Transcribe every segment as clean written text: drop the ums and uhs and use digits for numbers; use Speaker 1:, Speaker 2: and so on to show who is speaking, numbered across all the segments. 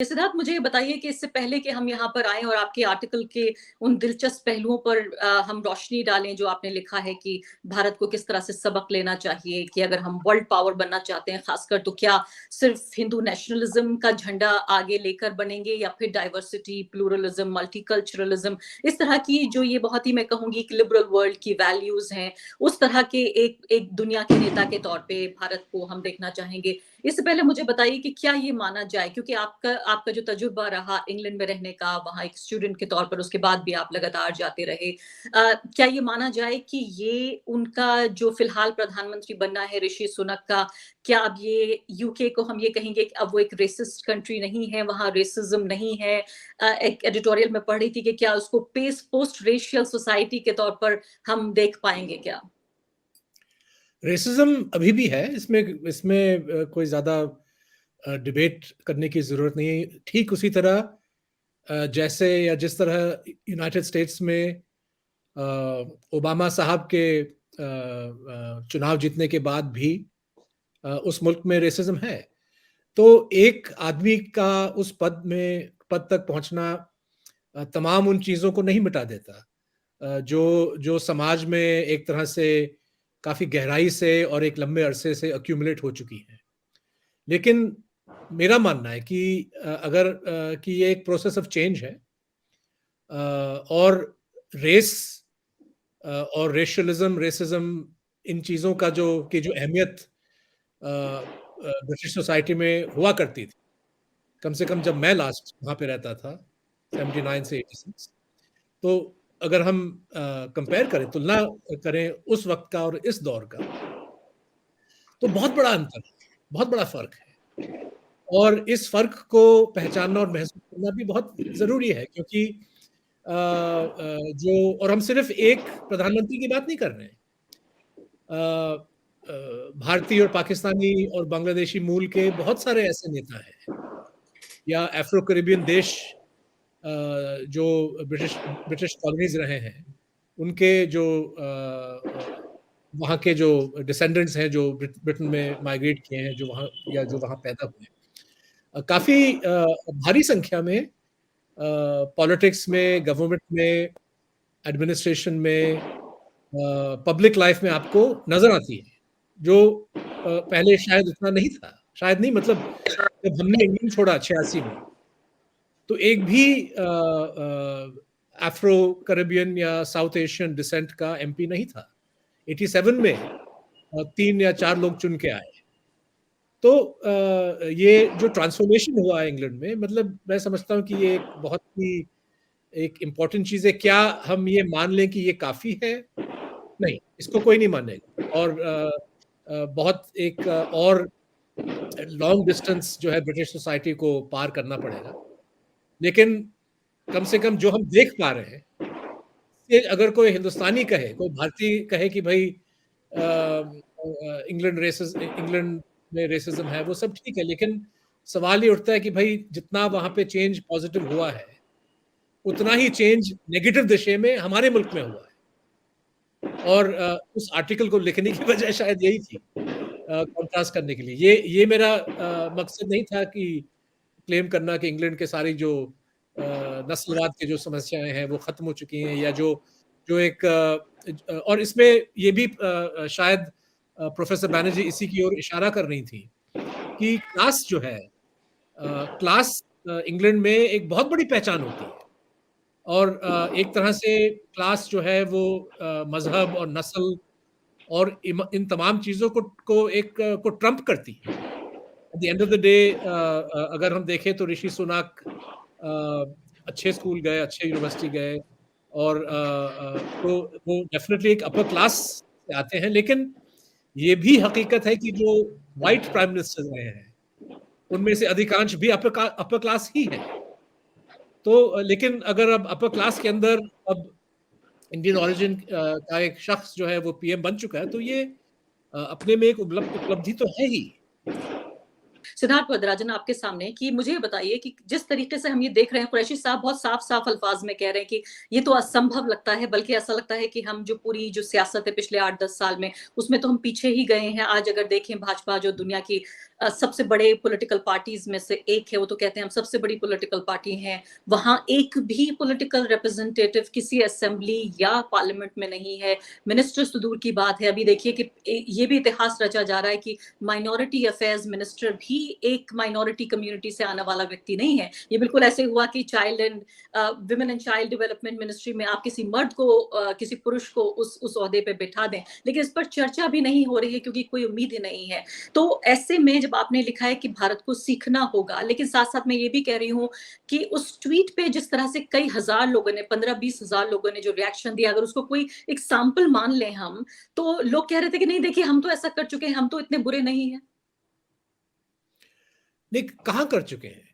Speaker 1: सिद्धार्थ, मुझे ये बताइए कि इससे पहले कि हम यहाँ पर आएँ और आपके आर्टिकल के उन दिलचस्प पहलुओं पर हम रोशनी डालें जो आपने लिखा है कि भारत को किस तरह से सबक लेना चाहिए कि अगर हम वर्ल्ड पावर बनना चाहते हैं खासकर, तो क्या सिर्फ हिंदू नेशनलिज्म का झंडा आगे लेकर बनेंगे या फिर डाइवर्सिटी, प्लूरलिज्म, मल्टीकल्चरलिज्म, इस तरह की जो ये बहुत ही मैं कहूँगी कि लिबरल वर्ल्ड की वैल्यूज़ हैं, उस तरह के एक एक दुनिया के नेता के तौर पे भारत को हम देखना चाहेंगे। इससे पहले मुझे बताइए कि क्या ये माना जाए, क्योंकि आपका आपका जो तजुर्बा रहा इंग्लैंड में रहने का, वहाँ एक स्टूडेंट के तौर पर, उसके बाद भी आप लगातार जाते रहे। क्या ये माना जाए कि ये उनका जो फिलहाल प्रधानमंत्री बनना है ऋषि सुनक का, क्या अब ये यूके को हम ये कहेंगे कि अब वो एक रेसिस्ट कंट्री नहीं है, वहाँ रेसिज्म नहीं है? एक एडिटोरियल में पढ़ रही थी कि क्या उसको पोस्ट रेशियल सोसाइटी के तौर पर हम देख पाएँगे क्या?
Speaker 2: रेसिज्म अभी भी है, इसमें इसमें कोई ज़्यादा डिबेट करने की ज़रूरत नहीं है। ठीक उसी तरह जैसे या जिस तरह यूनाइटेड स्टेट्स में ओबामा साहब के चुनाव जीतने के बाद भी उस मुल्क में रेसिज्म है। तो एक आदमी का उस पद तक पहुंचना तमाम उन चीज़ों को नहीं मिटा देता जो जो समाज में एक तरह से काफ़ी गहराई से और एक लंबे अरसे से अक्यूमुलेट हो चुकी हैं। लेकिन मेरा मानना है कि अगर कि ये एक प्रोसेस ऑफ चेंज है और रेस और रेशलिज्म, रेसिज्म, इन चीज़ों का जो अहमियत ब्रिटिश सोसाइटी में हुआ करती थी, कम से कम जब मैं लास्ट वहाँ पे रहता था 79 से 86, तो अगर हम कंपेयर करें, तुलना करें उस वक्त का और इस दौर का, तो बहुत बड़ा अंतर है, बहुत बड़ा फ़र्क है। और इस फ़र्क को पहचानना और महसूस करना भी बहुत ज़रूरी है, क्योंकि जो और हम सिर्फ़ एक प्रधानमंत्री की बात नहीं कर रहे हैं। भारतीय और पाकिस्तानी और बांग्लादेशी मूल के बहुत सारे ऐसे नेता हैं, या अफ्रो कैरिबियन देश जो ब्रिटिश ब्रिटिश कॉलोनीज़ रहे हैं, उनके जो वहाँ के जो डिसेंडेंट्स हैं, जो ब्रिटेन में माइग्रेट किए हैं, जो वहाँ या जो वहाँ पैदा हुए हैं। काफ़ी भारी संख्या में पॉलिटिक्स में, गवर्नमेंट में, एडमिनिस्ट्रेशन में, पब्लिक लाइफ में आपको नज़र आती है, जो पहले शायद उतना नहीं था। शायद नहीं, मतलब जब हमने इंग्लैंड छोड़ा 86 में, तो एक भी अफ्रो कैरिबियन या साउथ एशियन डिसेंट का एमपी नहीं था। 87 में 3 या 4 लोग चुन के आए। तो ये जो ट्रांसफॉर्मेशन हुआ है इंग्लैंड में, मतलब मैं समझता हूँ कि ये एक बहुत ही एक इम्पोर्टेंट चीज़ है। क्या हम ये मान लें कि ये काफ़ी है? नहीं, इसको कोई नहीं मानेगा। और बहुत एक और लॉन्ग डिस्टेंस जो है ब्रिटिश सोसाइटी को पार करना पड़ेगा। लेकिन कम से कम जो हम देख पा रहे हैं, ये अगर कोई हिंदुस्तानी कहे, कोई भारतीय कहे कि भई इंग्लैंड में रेसिज्म है, वो सब ठीक है, लेकिन सवाल ये उठता है कि भई जितना वहाँ पे चेंज पॉजिटिव हुआ है, उतना ही चेंज नेगेटिव दिशा में हमारे मुल्क में हुआ है। और उस आर्टिकल को लिखने की वजह शायद यही थी, कॉन्ट्रास्ट करने के लिए। ये मेरा मकसद नहीं था कि क्लेम करना कि इंग्लैंड के सारी जो नस्लवाद की जो समस्याएं हैं वो खत्म हो चुकी हैं, या जो जो एक और इसमें ये भी शायद प्रोफेसर बैनर्जी इसी की ओर इशारा कर रही थी कि क्लास जो है, क्लास इंग्लैंड में एक बहुत बड़ी पहचान होती है। और एक तरह से क्लास जो है वो मजहब और नस्ल और इन तमाम चीज़ों को ट्रम्प करती है। At the end of the day अगर हम देखें तो ऋषि सुनक अच्छे स्कूल गए, अच्छे यूनिवर्सिटी गए, और तो वो डेफिनेटली एक अपर क्लास से आते हैं। लेकिन ये भी हकीकत है कि जो व्हाइट प्राइम मिनिस्टर रहे हैं, उनमें से अधिकांश भी अपर क्लास ही है। तो लेकिन अगर अब अपर क्लास के अंदर अब इंडियन ओरिजिन का एक शख्स जो है वो पीएम बन चुका है, तो ये अपने में एक उपलब्धि तो है ही।
Speaker 1: सिद्धार्थ वरदराजन, आपके सामने कि मुझे ये बताइए कि जिस तरीके से हम ये देख रहे हैं, कुरैशी साहब बहुत साफ-साफ अल्फाज में कह रहे हैं कि ये तो असंभव लगता है, बल्कि ऐसा लगता है कि हम जो पूरी जो सियासत है पिछले 8-10 साल में, उसमें तो हम पीछे ही गए हैं। आज अगर देखें भाजपा जो दुनिया की सबसे बड़े पॉलिटिकल पार्टीज में से एक है, वो तो कहते हैं हम सबसे बड़ी पॉलिटिकल पार्टी हैं, वहां एक भी पॉलिटिकल रिप्रेजेंटेटिव किसी असेंबली या पार्लियामेंट में नहीं है। मिनिस्टर्स तो दूर की बात है, अभी देखिए कि ये भी इतिहास रचा जा रहा है कि माइनॉरिटी अफेयर्स मिनिस्टर भी एक माइनॉरिटी कम्युनिटी से आने वाला व्यक्ति नहीं है। ये बिल्कुल ऐसे हुआ कि child and women and child development ministry में आप किसी मर्द को किसी पुरुष को उस ओहदे पे बिठा दें, लेकिन इस पर चर्चा भी नहीं हो रही है क्योंकि कोई उम्मीद ही नहीं है। तो ऐसे में जब आपने लिखा है कि भारत को सीखना होगा, लेकिन साथ साथ मैं ये भी कह रही हूँ कि उस ट्वीट पे जिस तरह से कई हजार लोगों ने 15-20 हजार लोगों ने जो रिएक्शन दिया, अगर उसको कोई एक सैंपल मान लें हम, तो लोग कह रहे थे कि नहीं देखिए हम तो ऐसा कर चुके हैं, हम तो इतने बुरे नहीं है।
Speaker 2: नहीं, कहाँ कर चुके हैं?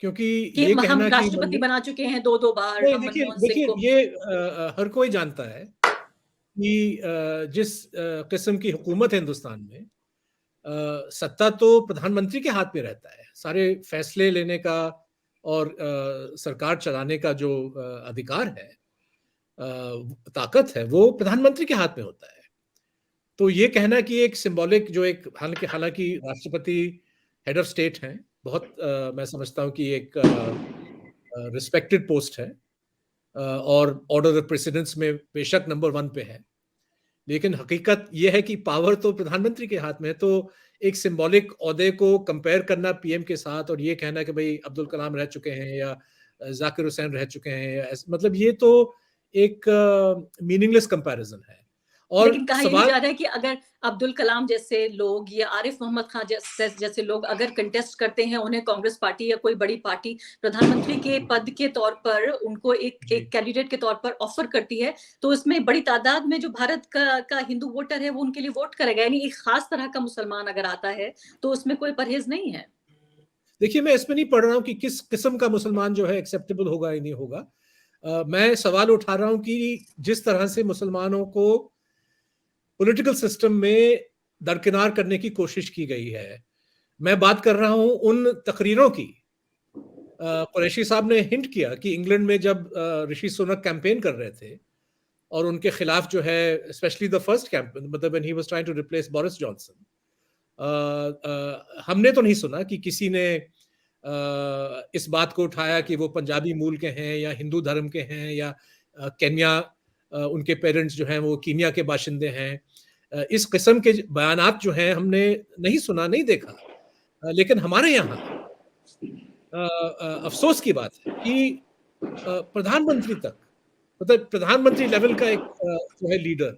Speaker 2: क्योंकि
Speaker 1: कि
Speaker 2: ये
Speaker 1: हम
Speaker 2: कहना कि
Speaker 1: राष्ट्रपति बना चुके हैं 2-2 बार,
Speaker 2: नहीं,
Speaker 1: हम
Speaker 2: देखिए
Speaker 1: मनमोहन सिंह
Speaker 2: देखिए
Speaker 1: को।
Speaker 2: ये हर कोई जानता है कि जिस किस्म की हुकूमत है हिंदुस्तान में, सत्ता तो प्रधानमंत्री के हाथ में रहता है। सारे फैसले लेने का और सरकार चलाने का जो अधिकार है, ताकत है, वो प्रधानमंत्री के हाथ में होता है। तो ये कहना कि एक सिंबॉलिक जो एक हालांकि हालांकि राष्ट्रपति हेड ऑफ स्टेट हैं, बहुत मैं समझता हूँ कि एक रिस्पेक्टेड पोस्ट है, और ऑर्डर ऑफ प्रेसिडेंस में बेशक नंबर 1 पे है, लेकिन हकीकत यह है कि पावर तो प्रधानमंत्री के हाथ में है। तो एक सिंबॉलिक ओहदे को कंपेयर करना पीएम के साथ और ये कहना कि भाई अब्दुल कलाम रह चुके हैं या जाकिर हुसैन रह चुके हैं, या मतलब ये तो एक मीनिंगलेस कंपैरिजन है। और
Speaker 1: लेकिन कहा ये भी
Speaker 2: सवाल,
Speaker 1: जा रहा है कि अगर अब्दुल कलाम जैसे लोग या आरिफ मोहम्मद खान जैसे लोग अगर कंटेस्ट करते हैं, उन्हें कांग्रेस पार्टी या कोई बड़ी पार्टी प्रधानमंत्री के पद के तौर पर उनको एक कैंडिडेट के तौर पर ऑफर करती है, तो इसमें बड़ी तादाद में जो भारत का हिंदू वोटर है वो उनके लिए वोट करेगा। यानी एक खास तरह का मुसलमान अगर आता है तो उसमें कोई परहेज नहीं है।
Speaker 2: देखिए मैं इसमें नहीं पढ़ रहा हूँ कि किस किस्म का मुसलमान जो है एक्सेप्टेबल होगा या नहीं होगा। मैं सवाल उठा रहा हूँ कि जिस तरह से मुसलमानों को पॉलिटिकल सिस्टम में दरकिनार करने की कोशिश की गई है, मैं बात कर रहा हूं उन तकरीरों की। कुरैशी साहब ने हिंट किया कि इंग्लैंड में जब ऋषि सुनक कैंपेन कर रहे थे और उनके खिलाफ जो है, स्पेशली द फर्स्ट कैंपेन, मतलब when he was trying to replace Boris Johnson, हमने तो नहीं सुना कि किसी ने इस बात को उठाया कि वो पंजाबी मूल के हैं या हिंदू धर्म के हैं या केन्या, उनके पेरेंट्स जो हैं वो कीनिया के बाशिंदे हैं। इस किस्म के बयानात जो हैं हमने नहीं सुना, नहीं देखा। लेकिन हमारे यहाँ अफसोस की बात है कि प्रधानमंत्री तक, मतलब प्रधानमंत्री लेवल का एक जो है लीडर,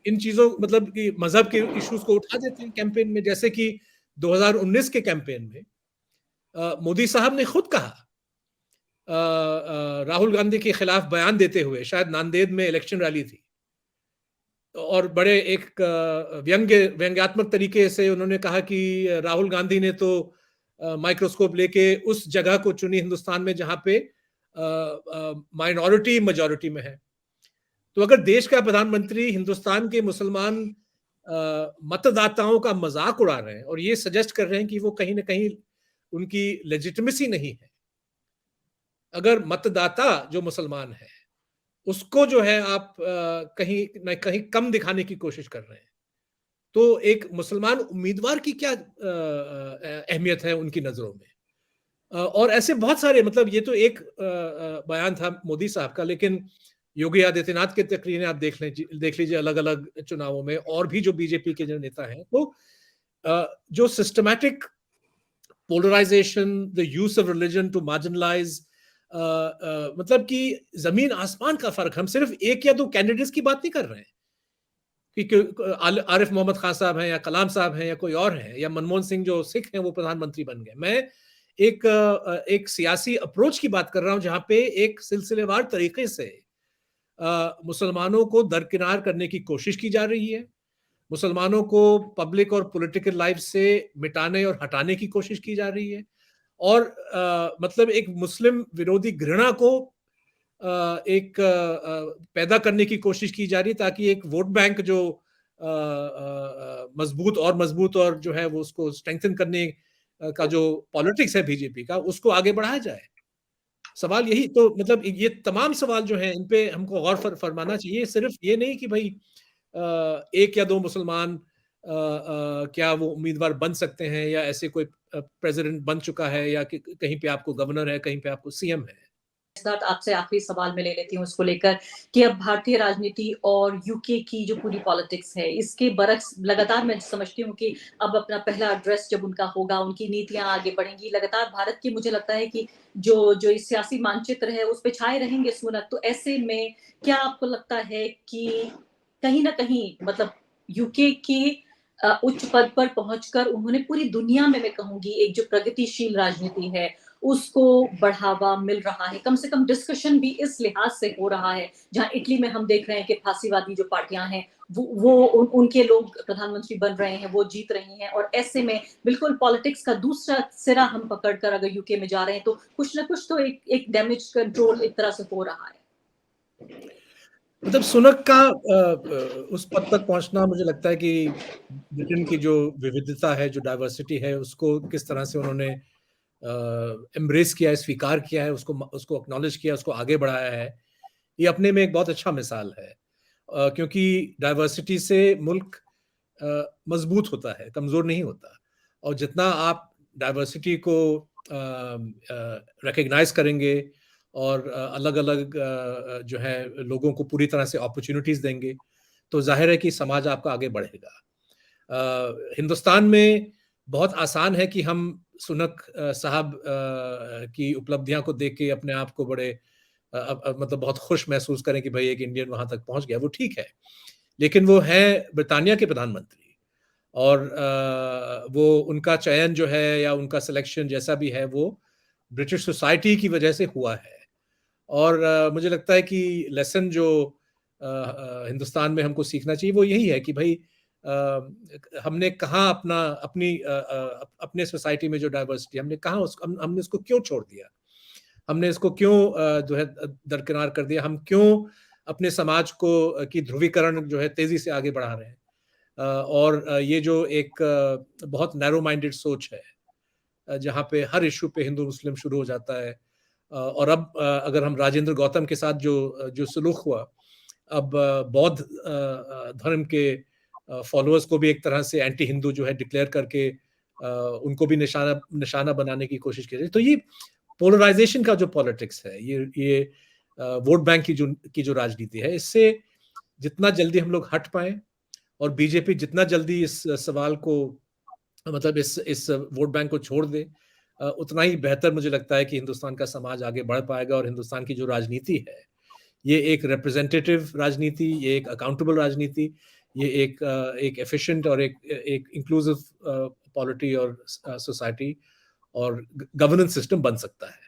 Speaker 2: इन चीजों, मतलब कि मजहब के इश्यूज को उठा देते हैं कैंपेन में। जैसे कि 2019 के कैंपेन में मोदी साहब ने खुद कहा, राहुल गांधी के खिलाफ बयान देते हुए, शायद नांदेड़ में इलेक्शन रैली थी, और बड़े एक व्यंग्यात्मक तरीके से उन्होंने कहा कि राहुल गांधी ने तो माइक्रोस्कोप लेके उस जगह को चुनी हिंदुस्तान में जहां पे माइनॉरिटी मेजॉरिटी में है। तो अगर देश का प्रधानमंत्री हिंदुस्तान के मुसलमान मतदाताओं का मजाक उड़ा रहे हैं और ये सजेस्ट कर रहे हैं कि वो कहीं ना कहीं उनकी लेजिटिमेसी नहीं है, अगर मतदाता जो मुसलमान है उसको जो है आप कहीं न कहीं कम दिखाने की कोशिश कर रहे हैं, तो एक मुसलमान उम्मीदवार की क्या अहमियत है उनकी नजरों में। और ऐसे बहुत सारे, मतलब ये तो एक बयान था मोदी साहब का, लेकिन योगी आदित्यनाथ के तकरीरें आप देख लीजिए अलग अलग चुनावों में, और भी जो बीजेपी के जो नेता हैं, तो जो systematic polarisation, the use of religion to marginalise, मतलब कि जमीन आसमान का फर्क। हम सिर्फ एक या दो कैंडिडेट्स की बात नहीं कर रहे हैं कि आरिफ मोहम्मद खान साहब हैं या कलाम साहब हैं या कोई और है, या मनमोहन सिंह जो सिख हैं वो प्रधानमंत्री बन गए। मैं एक सियासी अप्रोच की बात कर रहा हूं जहां पे एक सिलसिलेवार तरीके से मुसलमानों को दरकिनार करने की कोशिश की जा रही है, मुसलमानों को पब्लिक और पॉलिटिकल लाइफ से मिटाने और हटाने की कोशिश की जा रही है, और मतलब एक मुस्लिम विरोधी घृणा को पैदा करने की कोशिश की जा रही है, ताकि एक वोट बैंक जो मजबूत और मजबूत और जो है वो उसको स्ट्रेंथन करने का जो पॉलिटिक्स है बीजेपी का, उसको आगे बढ़ाया जाए। सवाल यही तो, मतलब ये तमाम सवाल जो हैं इन पे हमको गौर फरमाना चाहिए। सिर्फ ये नहीं कि भाई एक या दो मुसलमान क्या वो उम्मीदवार बन सकते हैं, या ऐसे कोई प्रेसिडेंट बन चुका है, या कहीं पे आपको गवर्नर है, कहीं पे आपको सीएम है?
Speaker 1: साथ आपसे आखिरी सवाल मैं ले लेती हूँ उसको लेकर कि अब भारतीय राजनीति और यूके की जो पूरी पॉलिटिक्स है, इसके बरक्स लगातार मैं समझती हूँ कि अब अपना पहला एड्रेस जब उनका होगा, उनकी नीतियां आगे बढ़ेंगी। लगातार भारत की मुझे लगता है कि जो जो इस सियासी मानचित्र है उस पे छाए रहेंगे सुनक। तो ऐसे में क्या आपको लगता है कि कहीं ना कहीं मतलब यूके की उच्च पद पर पहुंचकर उन्होंने पूरी दुनिया में मैं कहूंगी एक जो प्रगतिशील राजनीति है उसको बढ़ावा मिल रहा है, कम से कम डिस्कशन भी इस लिहाज से हो रहा है। जहां इटली में हम देख रहे हैं कि फांसीवादी जो पार्टियां हैं उनके लोग प्रधानमंत्री बन रहे हैं, वो जीत रही हैं। और ऐसे में बिल्कुल पॉलिटिक्स का दूसरा सिरा हम पकड़कर अगर यूके में जा रहे हैं तो कुछ ना कुछ तो एक डैमेज कंट्रोल एक तरह से हो रहा है।
Speaker 2: मतलब सुनक का उस पद तक पहुंचना, मुझे लगता है कि ब्रिटेन की जो विविधता है, जो डाइवर्सिटी है, उसको किस तरह से उन्होंने एम्ब्रेस किया है, स्वीकार किया है, उसको उसको एक्नॉलेज किया, उसको आगे बढ़ाया है, ये अपने में एक बहुत अच्छा मिसाल है। क्योंकि डाइवर्सिटी से मुल्क मजबूत होता है, कमजोर नहीं होता। और जितना आप डाइवर्सिटी को रिकग्नाइज करेंगे और अलग अलग जो है लोगों को पूरी तरह से अपॉर्चुनिटीज देंगे, तो जाहिर है कि समाज आपका आगे बढ़ेगा। हिंदुस्तान में बहुत आसान है कि हम सुनक साहब की उपलब्धियां को देख के अपने आप को बड़े मतलब बहुत खुश महसूस करें कि भाई एक इंडियन वहां तक पहुंच गया, वो ठीक है। लेकिन वो है ब्रिटानिया के प्रधानमंत्री, और वो उनका चयन जो है या उनका सिलेक्शन जैसा भी है, वो ब्रिटिश सोसाइटी की वजह से हुआ है। और मुझे लगता है कि लेसन जो हिंदुस्तान में हमको सीखना चाहिए वो यही है कि भाई हमने कहाँ अपने सोसाइटी में जो डाइवर्सिटी हमने कहाँ हमने उसको क्यों छोड़ दिया, हमने इसको क्यों जो है दरकिनार कर दिया, हम क्यों अपने समाज को की ध्रुवीकरण जो है तेजी से आगे बढ़ा रहे हैं। और ये जो एक बहुत नैरो माइंडेड सोच है, जहाँ पे हर इशू पे हिंदू मुस्लिम शुरू हो जाता है। और अब अगर हम राजेंद्र गौतम के साथ जो जो सलूक हुआ, अब बौद्ध धर्म के फॉलोअर्स को भी एक तरह से एंटी हिंदू जो है डिक्लेयर करके उनको भी निशाना निशाना बनाने की कोशिश की रही। तो ये पोलराइजेशन का जो पॉलिटिक्स है, ये वोट बैंक की जो राजनीति है, इससे जितना जल्दी हम लोग हट पाए और बीजेपी जितना जल्दी इस सवाल को मतलब इस वोट बैंक को छोड़ दे, उतना ही बेहतर मुझे लगता है कि हिंदुस्तान का समाज आगे बढ़ पाएगा। और हिंदुस्तान की जो राजनीति है, ये एक रिप्रेजेंटेटिव राजनीति, ये एक अकाउंटेबल राजनीति, ये एक एफिशिएंट और एक इंक्लूसिव पॉलिटी और सोसाइटी और गवर्नेंस सिस्टम बन सकता है।